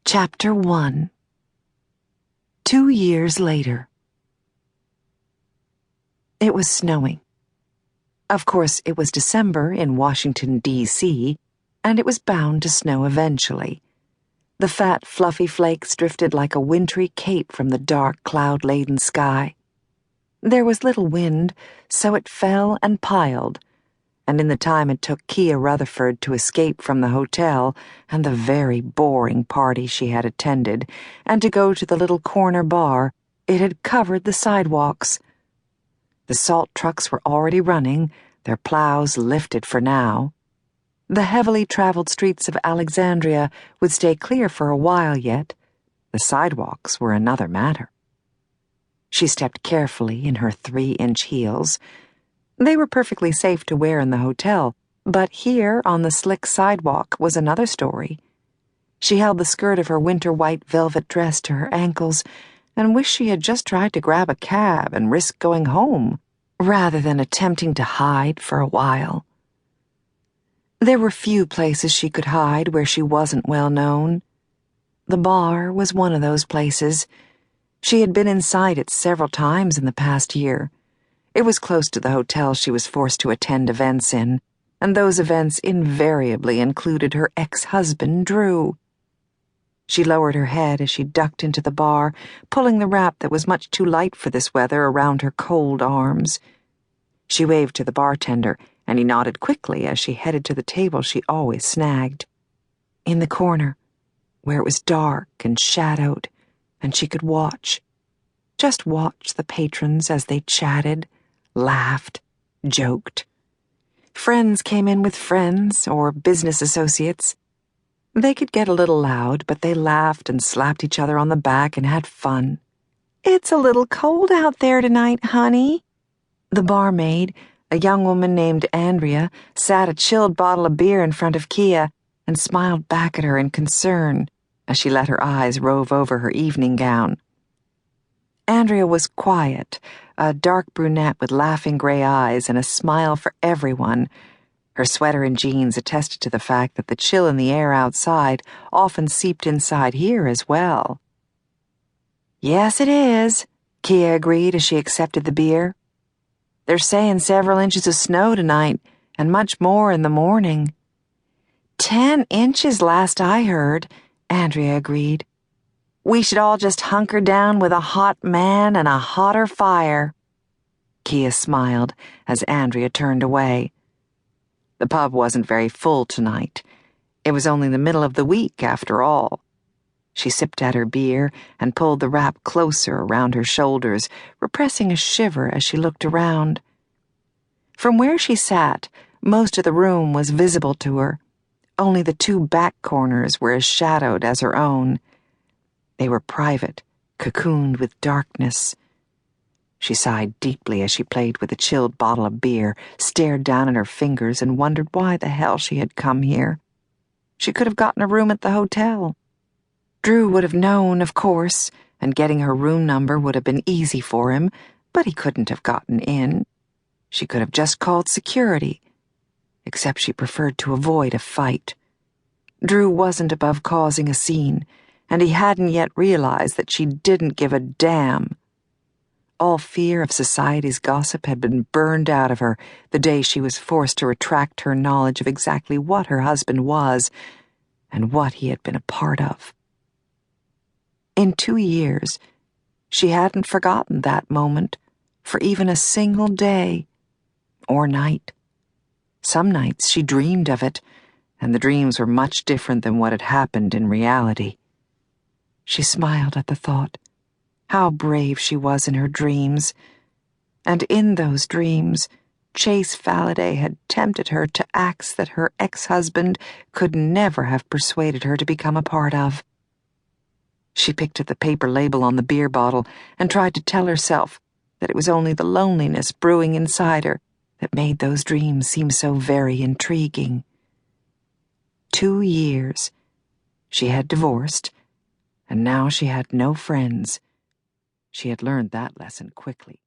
Chapter 1. 2 years later. It was snowing. Of course, it was December in Washington, D.C., and it was bound to snow eventually. The fat, fluffy flakes drifted like a wintry cape from the dark, cloud-laden sky. There was little wind, so it fell and piled, and in the time it took Kia Rutherford to escape from the hotel and the very boring party she had attended, and to go to the little corner bar, it had covered the sidewalks. The salt trucks were already running, their plows lifted for now. The heavily traveled streets of Alexandria would stay clear for a while yet. The sidewalks were another matter. She stepped carefully in her 3-inch heels. They were perfectly safe to wear in the hotel, but here on the slick sidewalk was another story. She held the skirt of her winter white velvet dress to her ankles and wished she had just tried to grab a cab and risk going home, rather than attempting to hide for a while. There were few places she could hide where she wasn't well known. The bar was one of those places. She had been inside it several times in the past year. It was close to the hotel she was forced to attend events in, and those events invariably included her ex-husband, Drew. She lowered her head as she ducked into the bar, pulling the wrap that was much too light for this weather around her cold arms. She waved to the bartender, and he nodded quickly as she headed to the table she always snagged. In the corner, where it was dark and shadowed, and she could watch. Just watch the patrons as they chatted, laughed, joked. Friends came in with friends or business associates. They could get a little loud, but they laughed and slapped each other on the back and had fun. "It's a little cold out there tonight, honey." The barmaid, a young woman named Andrea, sat a chilled bottle of beer in front of Kia and smiled back at her in concern as she let her eyes rove over her evening gown. Andrea was quiet, a dark brunette with laughing gray eyes and a smile for everyone. Her sweater and jeans attested to the fact that the chill in the air outside often seeped inside here as well. "Yes, it is," Kia agreed as she accepted the beer. "They're saying several inches of snow tonight, and much more in the morning." 10 inches last I heard," Andrea agreed. "We should all just hunker down with a hot man and a hotter fire." Kia smiled as Andrea turned away. The pub wasn't very full tonight. It was only the middle of the week, after all. She sipped at her beer and pulled the wrap closer around her shoulders, repressing a shiver as she looked around. From where she sat, most of the room was visible to her. Only the 2 back corners were as shadowed as her own. They were private, cocooned with darkness. She sighed deeply as she played with a chilled bottle of beer, stared down at her fingers, and wondered why the hell she had come here. She could have gotten a room at the hotel. Drew would have known, of course, and getting her room number would have been easy for him, but he couldn't have gotten in. She could have just called security, except she preferred to avoid a fight. Drew wasn't above causing a scene, and he hadn't yet realized that she didn't give a damn. All fear of society's gossip had been burned out of her the day she was forced to retract her knowledge of exactly what her husband was and what he had been a part of. In 2 years, she hadn't forgotten that moment for even a single day or night. Some nights she dreamed of it, and the dreams were much different than what had happened in reality. She smiled at the thought. How brave she was in her dreams. And in those dreams, Chase Falladay had tempted her to acts that her ex-husband could never have persuaded her to become a part of. She picked at the paper label on the beer bottle and tried to tell herself that it was only the loneliness brewing inside her that made those dreams seem so very intriguing. 2 years. She had divorced, and now she had no friends. She had learned that lesson quickly.